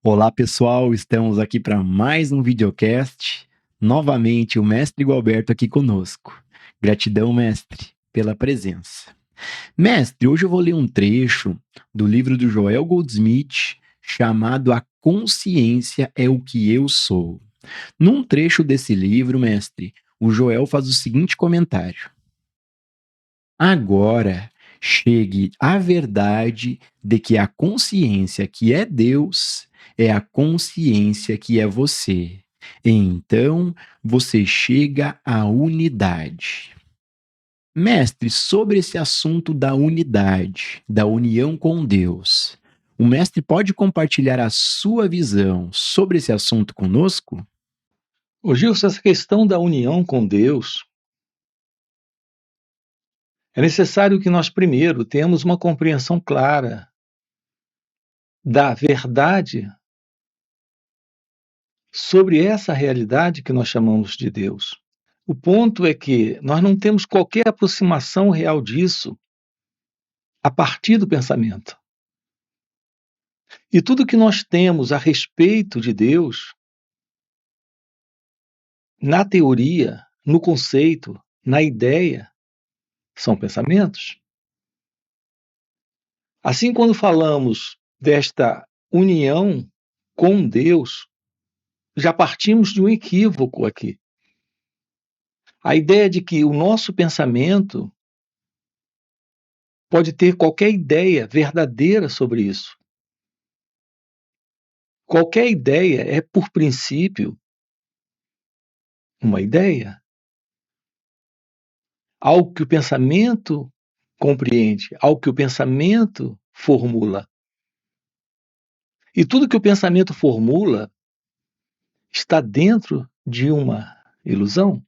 Olá pessoal, estamos aqui para mais um videocast. Novamente o mestre Gualberto aqui conosco. Gratidão, mestre, pela presença. Mestre, hoje eu vou ler um trecho do livro do Joel Goldsmith chamado A Consciência é o que eu sou. Num trecho desse livro, mestre, o Joel faz o seguinte comentário: agora chegue à verdade de que a consciência que é Deus é a consciência que é você. E então você chega à unidade. Mestre, sobre esse assunto da unidade, da união com Deus, o mestre pode compartilhar a sua visão sobre esse assunto conosco? Ô Gilson, essa questão da união com Deus, é necessário que nós primeiro tenhamos uma compreensão clara da verdade sobre essa realidade que nós chamamos de Deus. O ponto é que nós não temos qualquer aproximação real disso a partir do pensamento. E tudo que nós temos a respeito de Deus, na teoria, no conceito, na ideia, são pensamentos. Assim, quando falamos desta união com Deus, já partimos de um equívoco aqui. A ideia de que o nosso pensamento pode ter qualquer ideia verdadeira sobre isso. Qualquer ideia é, por princípio, uma ideia. Algo que o pensamento compreende, algo que o pensamento formula. E tudo que o pensamento formula está dentro de uma ilusão.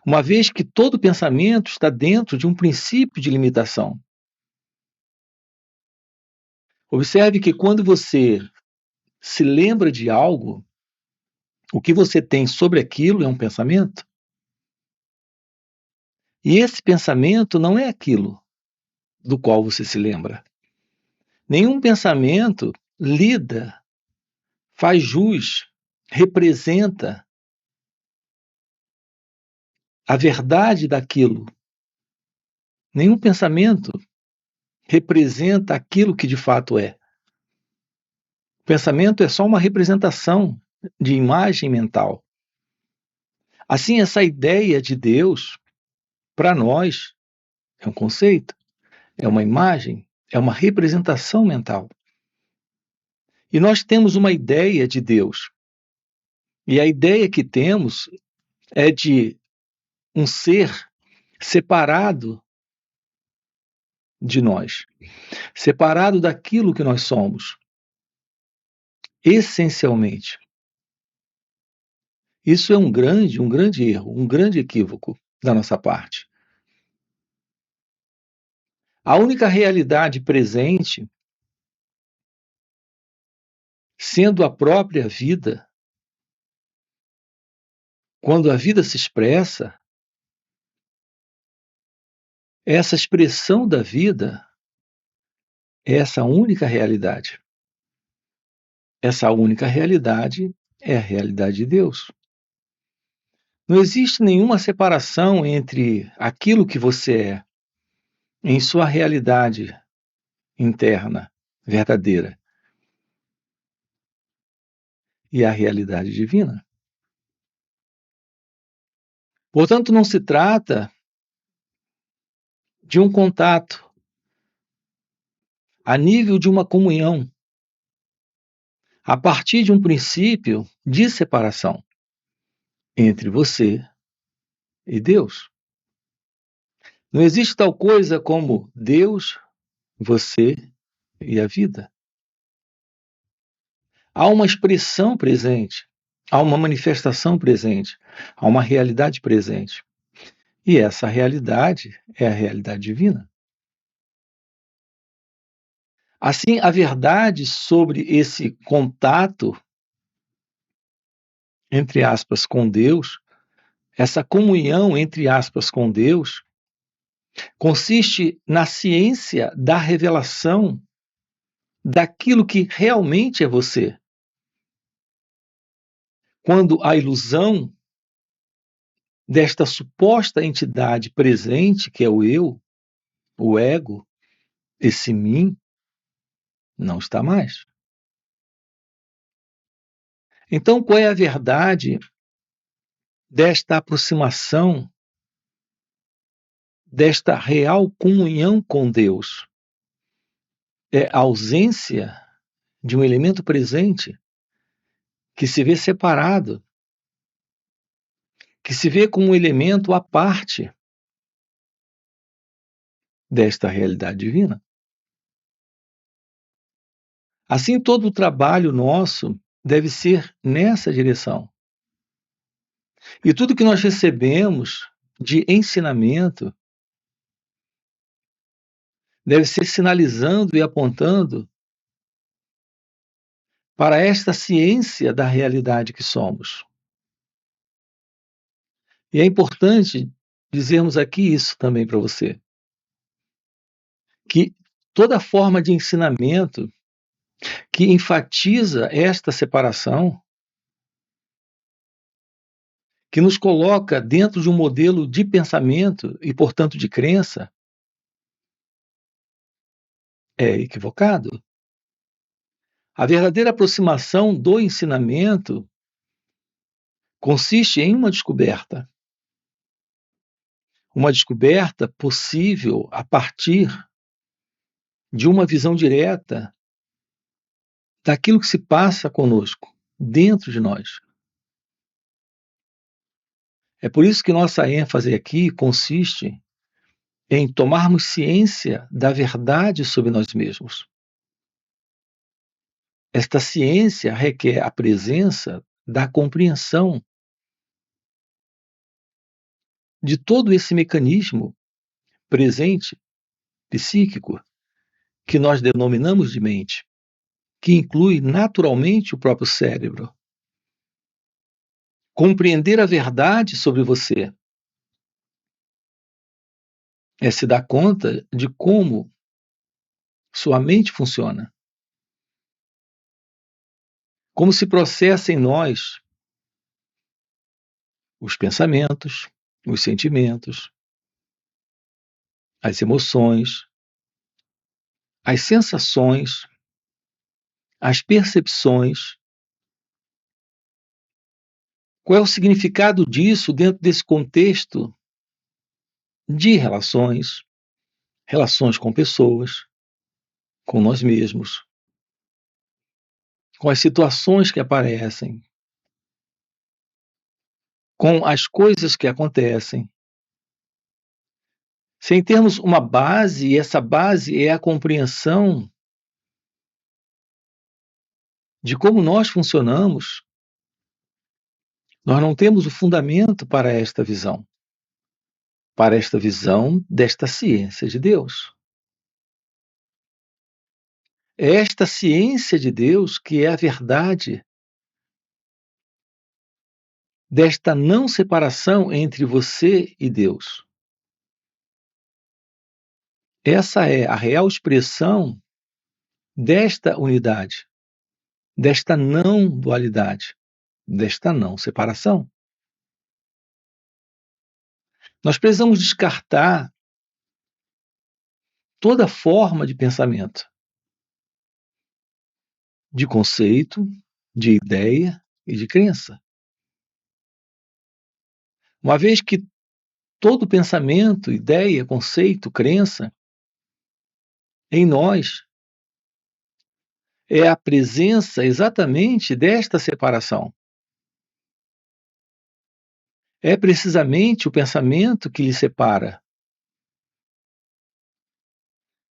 Uma vez que todo pensamento está dentro de um princípio de limitação. Observe que quando você se lembra de algo, o que você tem sobre aquilo é um pensamento. E esse pensamento não é aquilo do qual você se lembra. Nenhum pensamento lida, faz jus, representa a verdade daquilo. Nenhum pensamento representa aquilo que de fato é. O pensamento é só uma representação de imagem mental. Assim, essa ideia de Deus, para nós, é um conceito, é uma imagem, é uma representação mental. E nós temos uma ideia de Deus. E a ideia que temos é de um ser separado de nós, separado daquilo que nós somos, essencialmente. Isso é um grande erro, um grande equívoco da nossa parte. A única realidade presente, sendo a própria vida, quando a vida se expressa, essa expressão da vida é essa única realidade. Essa única realidade é a realidade de Deus. Não existe nenhuma separação entre aquilo que você é, em sua realidade interna, verdadeira, e a realidade divina. Portanto, não se trata de um contato a nível de uma comunhão, a partir de um princípio de separação entre você e Deus. Não existe tal coisa como Deus, você e a vida. Há uma expressão presente, há uma manifestação presente, há uma realidade presente. E essa realidade é a realidade divina. Assim, a verdade sobre esse contato, entre aspas, com Deus, essa comunhão, entre aspas, com Deus, consiste na ciência da revelação daquilo que realmente é você. Quando a ilusão desta suposta entidade presente, que é o eu, o ego, esse mim, não está mais. Então, qual é a verdade desta aproximação, desta real comunhão com Deus? É a ausência de um elemento presente que se vê separado, que se vê como um elemento à parte desta realidade divina. Assim, todo o trabalho nosso deve ser nessa direção. E tudo que nós recebemos de ensinamento deve ser sinalizando e apontando para esta ciência da realidade que somos. E é importante dizermos aqui isso também para você, que toda forma de ensinamento que enfatiza esta separação, que nos coloca dentro de um modelo de pensamento e, portanto, de crença, é equivocado. A verdadeira aproximação do ensinamento consiste em uma descoberta possível a partir de uma visão direta daquilo que se passa conosco, dentro de nós. É por isso que nossa ênfase aqui consiste em tomarmos ciência da verdade sobre nós mesmos. Esta ciência requer a presença da compreensão de todo esse mecanismo presente, psíquico, que nós denominamos de mente, que inclui naturalmente o próprio cérebro. Compreender a verdade sobre você é se dar conta de como sua mente funciona, como se processa em nós os pensamentos, os sentimentos, as emoções, as sensações, as percepções. Qual é o significado disso dentro desse contexto de relações, relações com pessoas, com nós mesmos, com as situações que aparecem, com as coisas que acontecem, sem termos uma base, e essa base é a compreensão de como nós funcionamos, nós não temos o fundamento para esta visão desta ciência de Deus. É esta ciência de Deus que é a verdade desta não separação entre você e Deus. Essa é a real expressão desta unidade, desta não dualidade, desta não separação. Nós precisamos descartar toda forma de pensamento, de conceito, de ideia e de crença. Uma vez que todo pensamento, ideia, conceito, crença em nós é a presença exatamente desta separação. É precisamente o pensamento que lhe separa.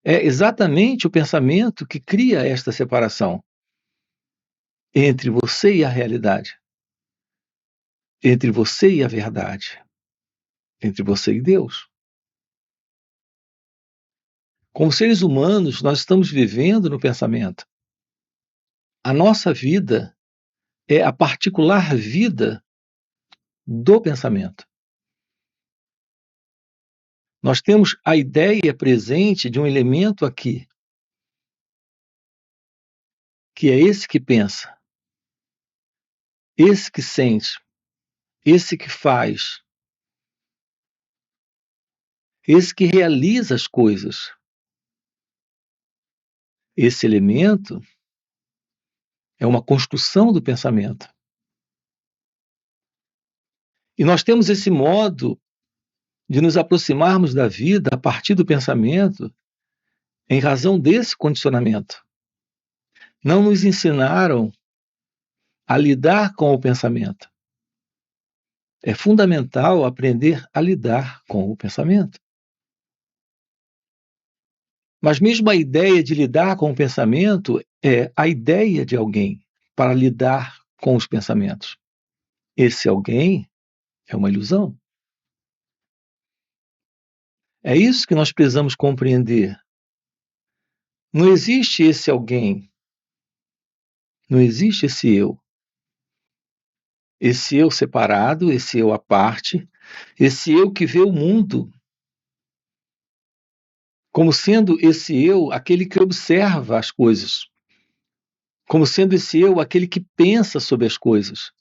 É exatamente o pensamento que cria esta separação entre você e a realidade, entre você e a verdade, entre você e Deus. Como seres humanos, nós estamos vivendo no pensamento. A nossa vida é a particular vida do pensamento. Nós temos a ideia presente de um elemento aqui, que é esse que pensa, esse que sente, esse que faz, esse que realiza as coisas. Esse elemento é uma construção do pensamento. E nós temos esse modo de nos aproximarmos da vida a partir do pensamento em razão desse condicionamento. Não nos ensinaram a lidar com o pensamento. É fundamental aprender a lidar com o pensamento. Mas mesmo a ideia de lidar com o pensamento é a ideia de alguém para lidar com os pensamentos. Esse alguém é uma ilusão. É isso que nós precisamos compreender. Não existe esse alguém. Não existe esse eu. Esse eu separado, esse eu à parte, esse eu que vê o mundo como sendo esse eu aquele que observa as coisas, como sendo esse eu aquele que pensa sobre as coisas,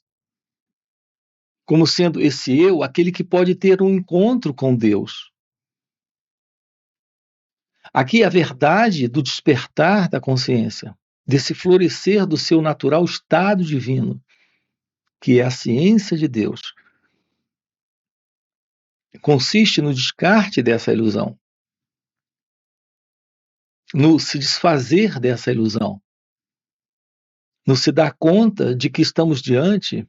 como sendo esse eu aquele que pode ter um encontro com Deus. Aqui a verdade do despertar da consciência, desse florescer do seu natural estado divino, que é a ciência de Deus, consiste no descarte dessa ilusão, no se desfazer dessa ilusão, no se dar conta de que estamos diante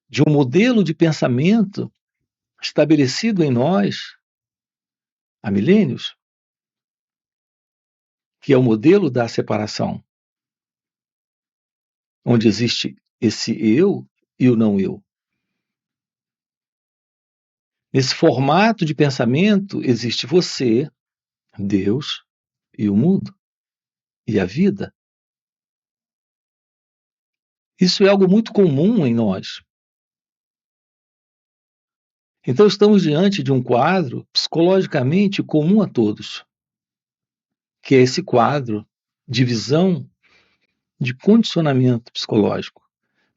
de um modelo de pensamento estabelecido em nós há milênios, que é o modelo da separação, onde existe esse eu e o não eu. Nesse formato de pensamento existe você, Deus e o mundo e a vida. Isso é algo muito comum em nós. Então estamos diante de um quadro psicologicamente comum a todos, que é esse quadro de visão de condicionamento psicológico,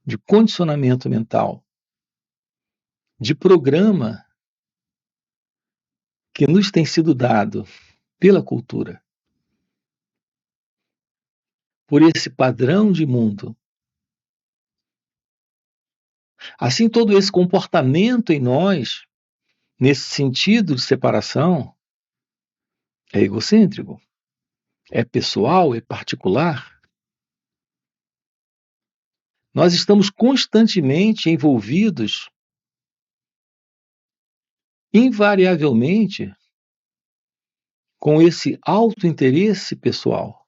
de condicionamento mental, de programa que nos tem sido dado pela cultura, por esse padrão de mundo. Assim, todo esse comportamento em nós, nesse sentido de separação, é egocêntrico, é pessoal, é particular. Nós estamos constantemente envolvidos, invariavelmente, com esse autointeresse pessoal,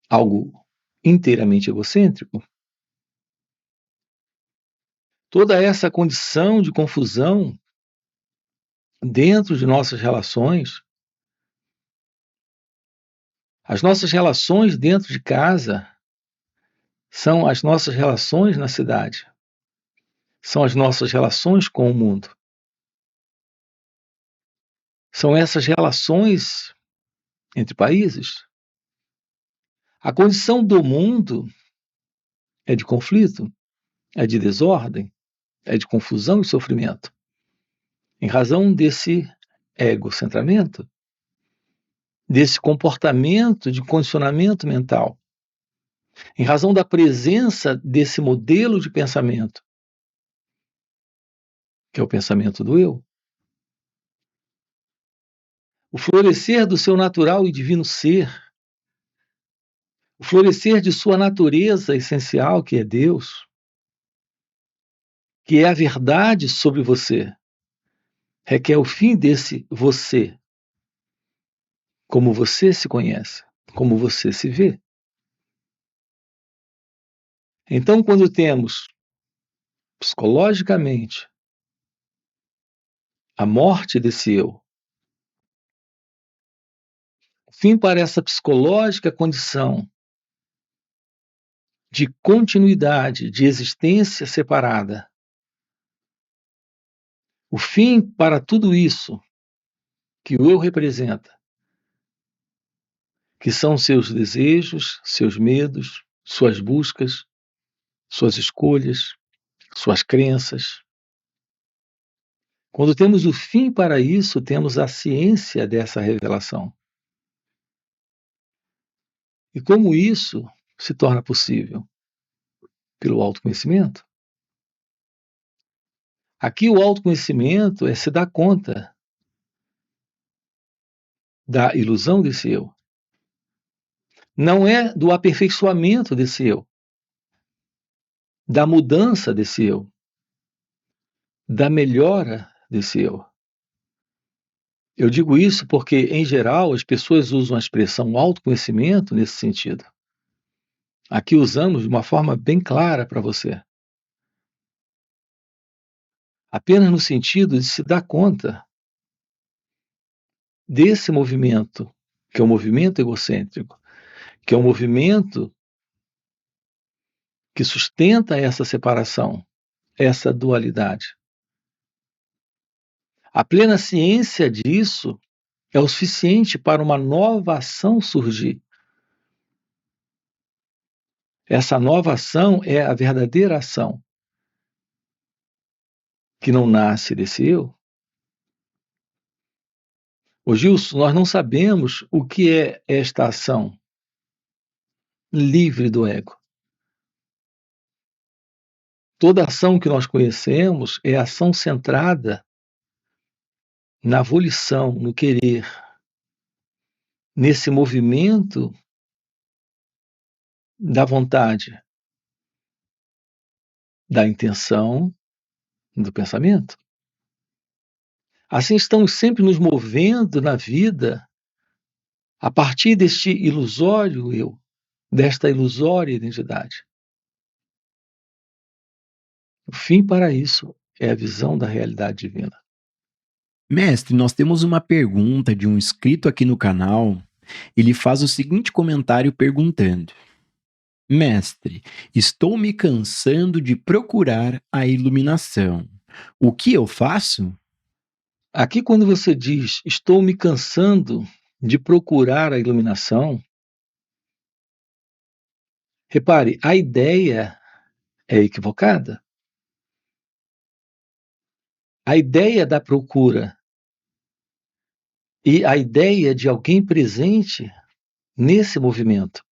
algo inteiramente egocêntrico. Toda essa condição de confusão dentro de nossas relações, as nossas relações dentro de casa, são as nossas relações na cidade, são as nossas relações com o mundo. São essas relações entre países. A condição do mundo é de conflito, é de desordem, é de confusão e sofrimento, em razão desse egocentramento, desse comportamento de condicionamento mental, em razão da presença desse modelo de pensamento, que é o pensamento do eu. O florescer do seu natural e divino ser, o florescer de sua natureza essencial, que é Deus, que é a verdade sobre você, requer o fim desse você, como você se conhece, como você se vê. Então, quando temos psicologicamente a morte desse eu, o fim para essa psicológica condição de continuidade, de existência separada, o fim para tudo isso que o eu representa, que são seus desejos, seus medos, suas buscas, suas escolhas, suas crenças. Quando temos o fim para isso, temos a ciência dessa revelação. E como isso se torna possível? Pelo autoconhecimento. Aqui o autoconhecimento é se dar conta da ilusão desse eu. Não é do aperfeiçoamento desse eu, da mudança desse eu, da melhora desse eu. Eu digo isso porque, em geral, as pessoas usam a expressão autoconhecimento nesse sentido. Aqui usamos de uma forma bem clara para você. Apenas no sentido de se dar conta desse movimento, que é um movimento egocêntrico, que é um movimento que sustenta essa separação, essa dualidade. A plena ciência disso é o suficiente para uma nova ação surgir. Essa nova ação é a verdadeira ação, que não nasce desse eu. Ô Gilson, nós não sabemos o que é esta ação livre do ego. Toda ação que nós conhecemos é ação centrada na volição, no querer, nesse movimento da vontade, da intenção, do pensamento. Assim estamos sempre nos movendo na vida a partir deste ilusório eu, desta ilusória identidade. O fim para isso é a visão da realidade divina. Mestre, nós temos uma pergunta de um inscrito aqui no canal. Ele faz o seguinte comentário perguntando: Mestre, estou me cansando de procurar a iluminação. O que eu faço? Aqui, quando você diz estou me cansando de procurar a iluminação, repare, a ideia é equivocada. A ideia da procura e a ideia de alguém presente nesse movimento.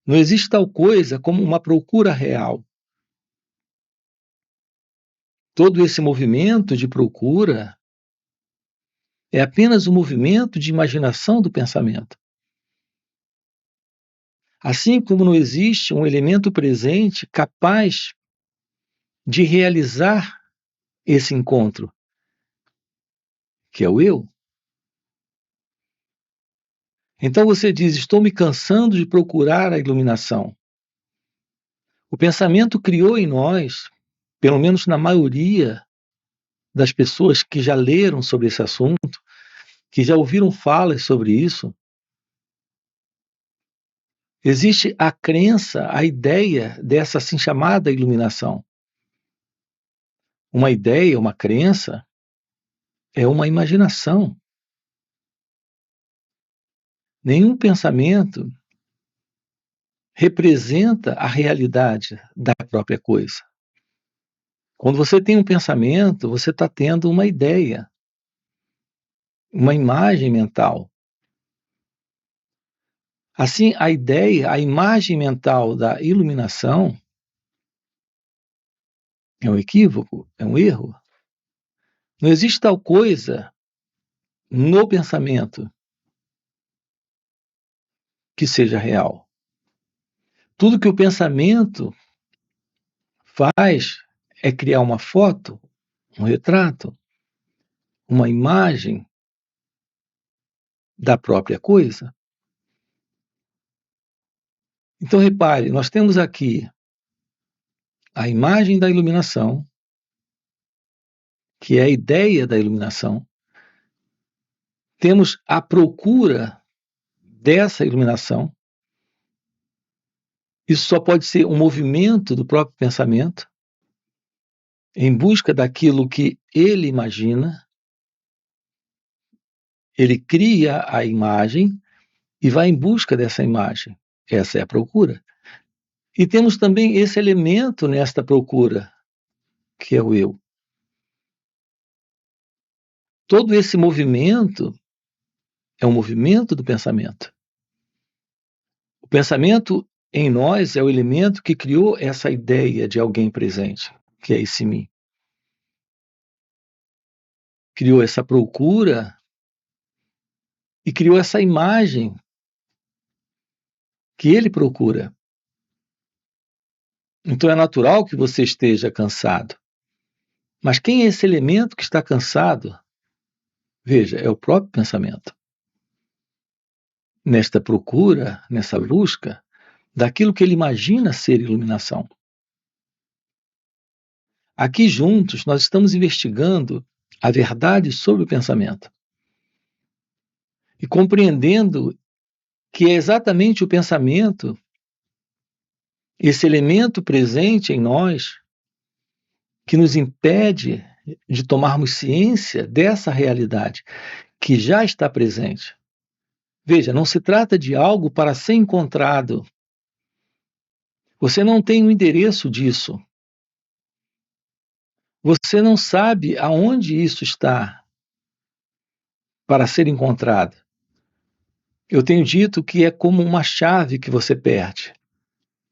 Não existe tal coisa como uma procura real. Todo esse movimento de procura é apenas um movimento de imaginação do pensamento. Assim como não existe um elemento presente capaz de realizar esse encontro, que é o eu. Então você diz, estou me cansando de procurar a iluminação. O pensamento criou em nós, pelo menos na maioria das pessoas que já leram sobre esse assunto, que já ouviram falas sobre isso, existe a crença, a ideia dessa assim chamada iluminação. Uma ideia, uma crença, é uma imaginação. Nenhum pensamento representa a realidade da própria coisa. Quando você tem um pensamento, você está tendo uma ideia, uma imagem mental. Assim, a ideia, a imagem mental da iluminação é um equívoco, é um erro. Não existe tal coisa no pensamento que seja real. Tudo que o pensamento faz é criar uma foto, um retrato, uma imagem da própria coisa. Então, repare, nós temos aqui a imagem da iluminação, que é a ideia da iluminação. Temos a procura dessa iluminação. Isso só pode ser um movimento do próprio pensamento em busca daquilo que ele imagina. Ele cria a imagem e vai em busca dessa imagem. Essa é a procura. E temos também esse elemento nesta procura, que é o eu. Todo esse movimento é um movimento do pensamento. O pensamento em nós é o elemento que criou essa ideia de alguém presente, que é esse mim. Criou essa procura e criou essa imagem que ele procura. Então é natural que você esteja cansado. Mas quem é esse elemento que está cansado? Veja, é o próprio pensamento. Nesta procura, nessa busca daquilo que ele imagina ser iluminação. Aqui juntos nós estamos investigando a verdade sobre o pensamento e compreendendo que é exatamente o pensamento, esse elemento presente em nós, que nos impede de tomarmos ciência dessa realidade que já está presente. Veja, não se trata de algo para ser encontrado. Você não tem o endereço disso. Você não sabe aonde isso está para ser encontrado. Eu tenho dito que é como uma chave que você perde.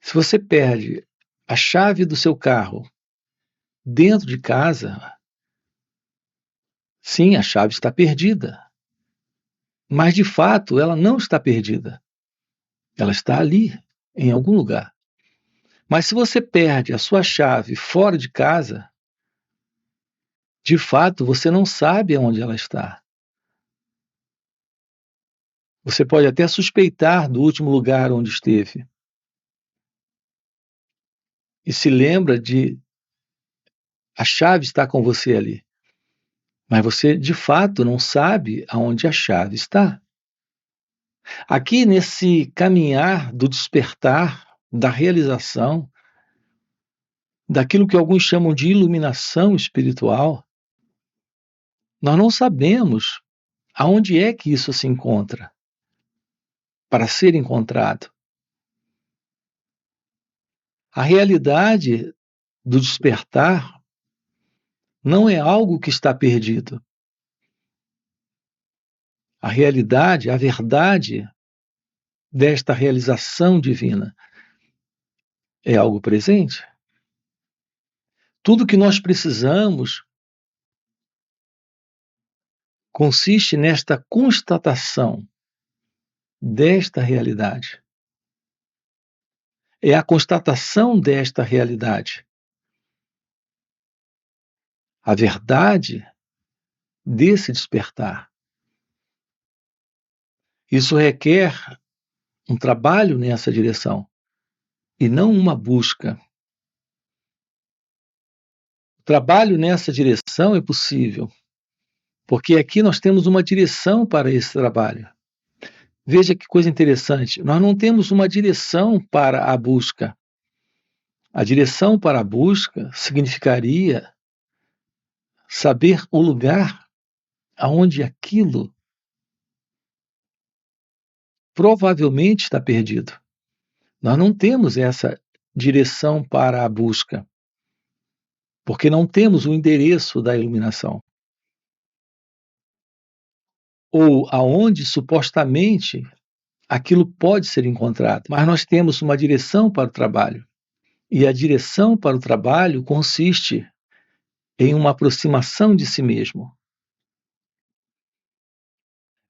Se você perde a chave do seu carro dentro de casa, sim, a chave está perdida. Mas, de fato, ela não está perdida. Ela está ali, em algum lugar. Mas se você perde a sua chave fora de casa, de fato, você não sabe onde ela está. Você pode até suspeitar do último lugar onde esteve. E se lembra de a chave está com você ali. Mas você, de fato, não sabe aonde a chave está. Aqui, nesse caminhar do despertar, da realização, daquilo que alguns chamam de iluminação espiritual, nós não sabemos aonde é que isso se encontra para ser encontrado. A realidade do despertar não é algo que está perdido. A realidade, a verdade desta realização divina é algo presente. Tudo que nós precisamos consiste nesta constatação desta realidade. É a constatação desta realidade. A verdade desse despertar. Isso requer um trabalho nessa direção e não uma busca. O trabalho nessa direção é possível, porque aqui nós temos uma direção para esse trabalho. Veja que coisa interessante, nós não temos uma direção para a busca. A direção para a busca significaria saber o lugar aonde aquilo provavelmente está perdido. Nós não temos essa direção para a busca, porque não temos o endereço da iluminação. Ou aonde supostamente aquilo pode ser encontrado. Mas nós temos uma direção para o trabalho. E a direção para o trabalho consiste em uma aproximação de si mesmo.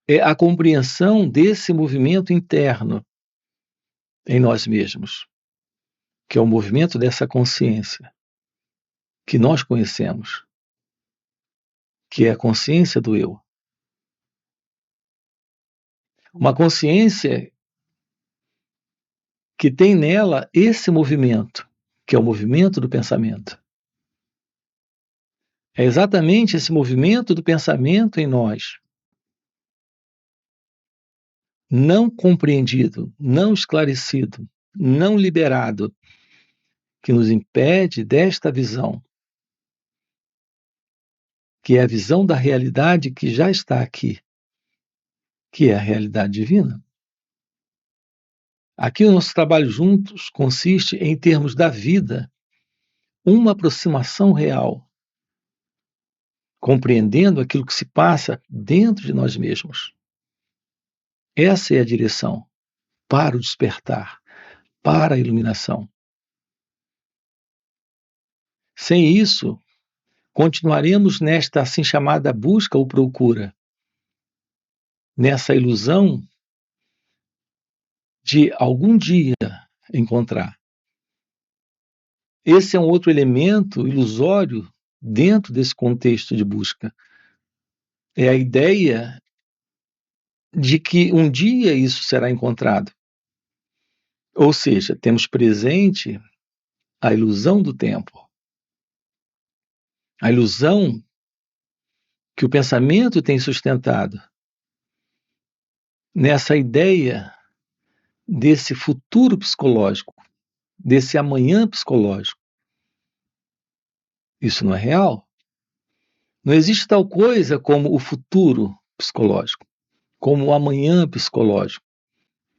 É a compreensão desse movimento interno em nós mesmos, que é o movimento dessa consciência que nós conhecemos, que é a consciência do eu. Uma consciência que tem nela esse movimento, que é o movimento do pensamento. É exatamente esse movimento do pensamento em nós, não compreendido, não esclarecido, não liberado, que nos impede desta visão, que é a visão da realidade que já está aqui, que é a realidade divina. Aqui o nosso trabalho juntos consiste em termos da vida uma aproximação real, compreendendo aquilo que se passa dentro de nós mesmos. Essa é a direção para o despertar, para a iluminação. Sem isso, continuaremos nesta assim chamada busca ou procura, nessa ilusão de algum dia encontrar. Esse é um outro elemento ilusório dentro desse contexto de busca. É a ideia de que um dia isso será encontrado. Ou seja, temos presente a ilusão do tempo, a ilusão que o pensamento tem sustentado nessa ideia desse futuro psicológico, desse amanhã psicológico. Isso não é real. Não existe tal coisa como o futuro psicológico, como o amanhã psicológico.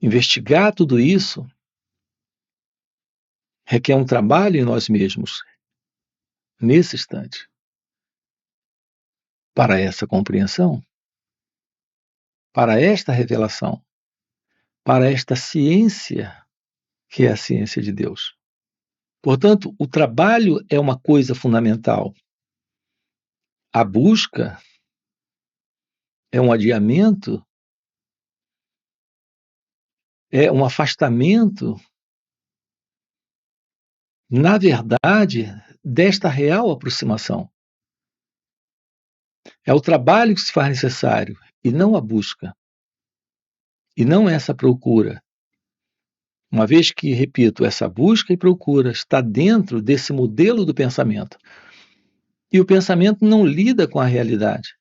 Investigar tudo isso requer um trabalho em nós mesmos, nesse instante, para essa compreensão, para esta revelação, para esta ciência que é a ciência de Deus. Portanto, o trabalho é uma coisa fundamental. A busca é um adiamento, é um afastamento, na verdade, desta real aproximação. É o trabalho que se faz necessário, e não a busca, e não essa procura. Uma vez que, repito, essa busca e procura está dentro desse modelo do pensamento. E o pensamento não lida com a realidade.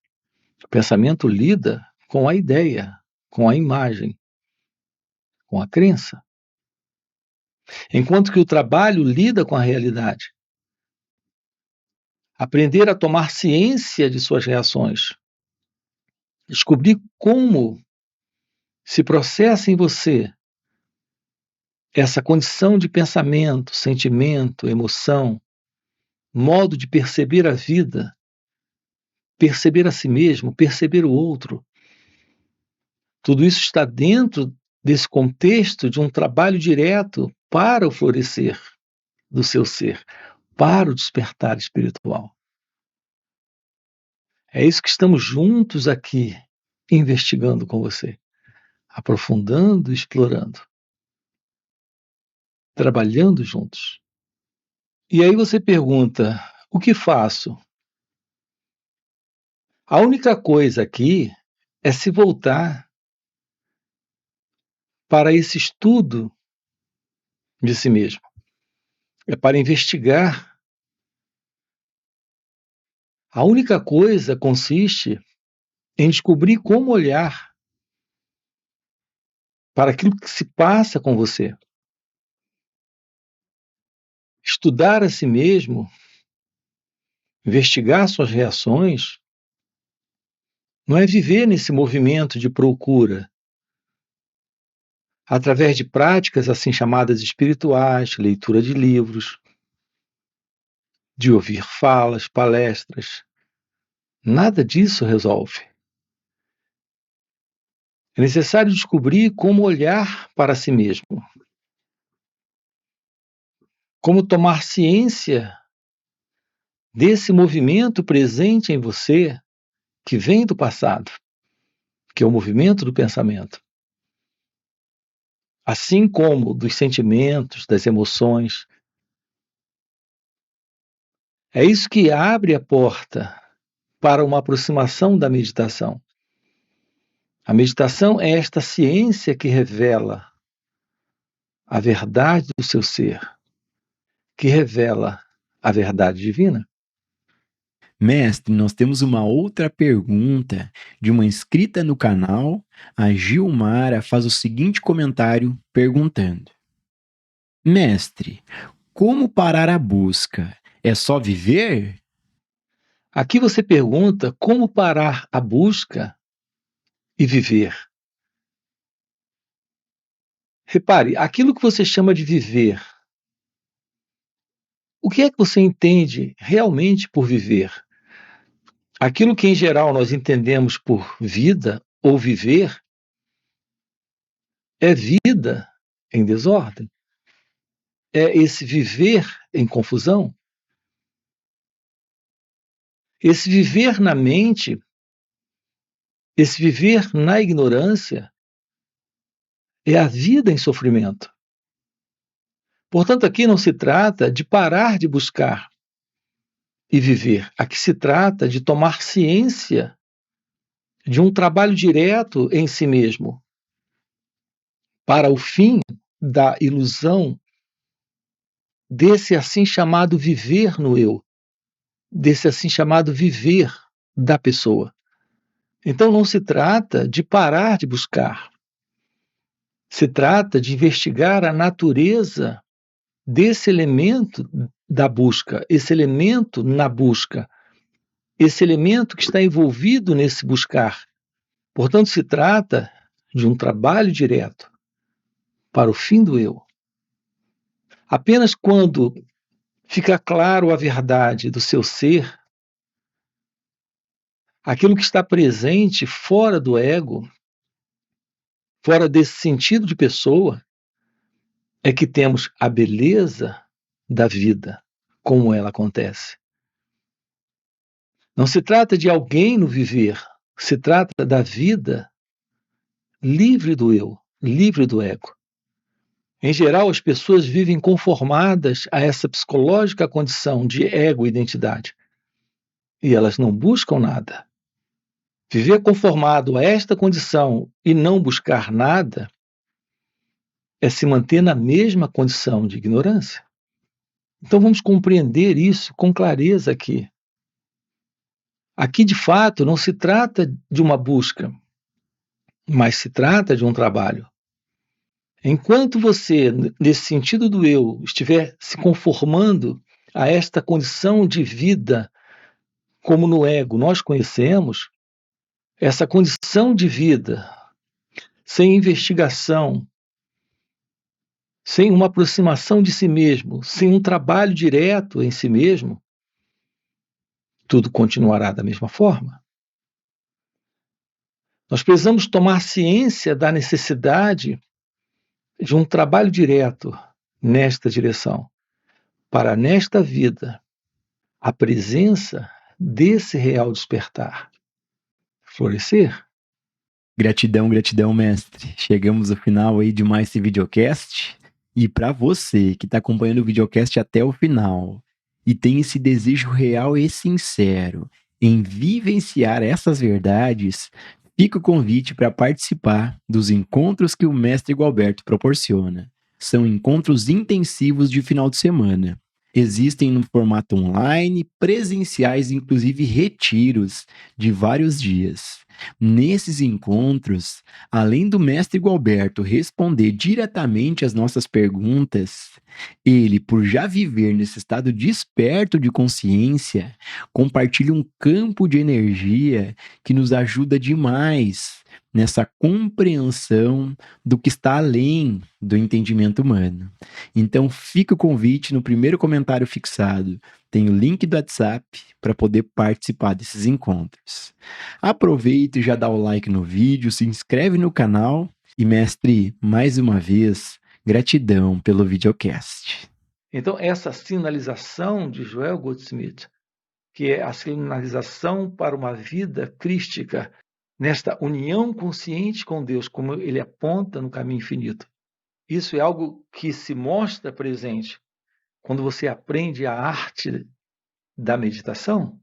O pensamento lida com a ideia, com a imagem, com a crença. Enquanto que o trabalho lida com a realidade. Aprender a tomar ciência de suas reações. Descobrir como se processa em você essa condição de pensamento, sentimento, emoção, modo de perceber a vida, perceber a si mesmo, perceber o outro. Tudo isso está dentro desse contexto de um trabalho direto para o florescer do seu ser, para o despertar espiritual. É isso que estamos juntos aqui investigando com você, aprofundando, explorando, trabalhando juntos. E aí você pergunta: o que faço? A única coisa aqui é se voltar para esse estudo de si mesmo. É para investigar. A única coisa consiste em descobrir como olhar para aquilo que se passa com você. Estudar a si mesmo, investigar suas reações, não é viver nesse movimento de procura, através de práticas assim chamadas espirituais, leitura de livros, de ouvir falas, palestras. Nada disso resolve. É necessário descobrir como olhar para si mesmo, como tomar ciência desse movimento presente em você que vem do passado, que é o movimento do pensamento. Assim como dos sentimentos, das emoções. É isso que abre a porta para uma aproximação da meditação. A meditação é esta ciência que revela a verdade do seu ser, que revela a verdade divina. Mestre, nós temos uma outra pergunta de uma inscrita no canal. A Gilmara faz o seguinte comentário perguntando: Mestre, como parar a busca? É só viver? Aqui você pergunta como parar a busca e viver. Repare, aquilo que você chama de viver, o que é que você entende realmente por viver? Aquilo que, em geral, nós entendemos por vida ou viver é vida em desordem? É esse viver em confusão? Esse viver na mente, esse viver na ignorância, é a vida em sofrimento. Portanto, aqui não se trata de parar de buscar e viver. Aqui se trata de tomar ciência de um trabalho direto em si mesmo, para o fim da ilusão desse assim chamado viver no eu, desse assim chamado viver da pessoa. Então não se trata de parar de buscar, se trata de investigar a natureza desse elemento da busca, esse elemento na busca, esse elemento que está envolvido nesse buscar. Portanto, se trata de um trabalho direto para o fim do eu. Apenas quando fica claro a verdade do seu ser, aquilo que está presente fora do ego, fora desse sentido de pessoa, é que temos a beleza da vida, como ela acontece. Não se trata de alguém no viver, se trata da vida livre do eu, livre do ego. Em geral, as pessoas vivem conformadas a essa psicológica condição de ego-identidade. E elas não buscam nada. Viver conformado a esta condição e não buscar nada é se manter na mesma condição de ignorância. Então vamos compreender isso com clareza aqui. Aqui, de fato, não se trata de uma busca, mas se trata de um trabalho. Enquanto você, nesse sentido do eu, estiver se conformando a esta condição de vida, como no ego nós conhecemos, essa condição de vida, sem investigação, sem uma aproximação de si mesmo, sem um trabalho direto em si mesmo, tudo continuará da mesma forma. Nós precisamos tomar ciência da necessidade de um trabalho direto nesta direção, para nesta vida, a presença desse real despertar florescer. Gratidão, gratidão, mestre. Chegamos ao final aí de mais esse videocast. E para você que está acompanhando o videocast até o final e tem esse desejo real e sincero em vivenciar essas verdades, fica o convite para participar dos encontros que o mestre Gualberto proporciona. São encontros intensivos de final de semana. Existem no formato online, presenciais, inclusive retiros de vários dias. Nesses encontros, além do mestre Gualberto responder diretamente às nossas perguntas, ele, por já viver nesse estado desperto de consciência, compartilha um campo de energia que nos ajuda demais nessa compreensão do que está além do entendimento humano. Então, fica o convite no primeiro comentário fixado. Tem o link do WhatsApp para poder participar desses encontros. Aproveita e já dá o like no vídeo, se inscreve no canal e, mestre, mais uma vez, gratidão pelo videocast. Então, essa sinalização de Joel Goldsmith, que é a sinalização para uma vida crística, nesta união consciente com Deus, como ele aponta no caminho infinito. Isso é algo que se mostra presente quando você aprende a arte da meditação,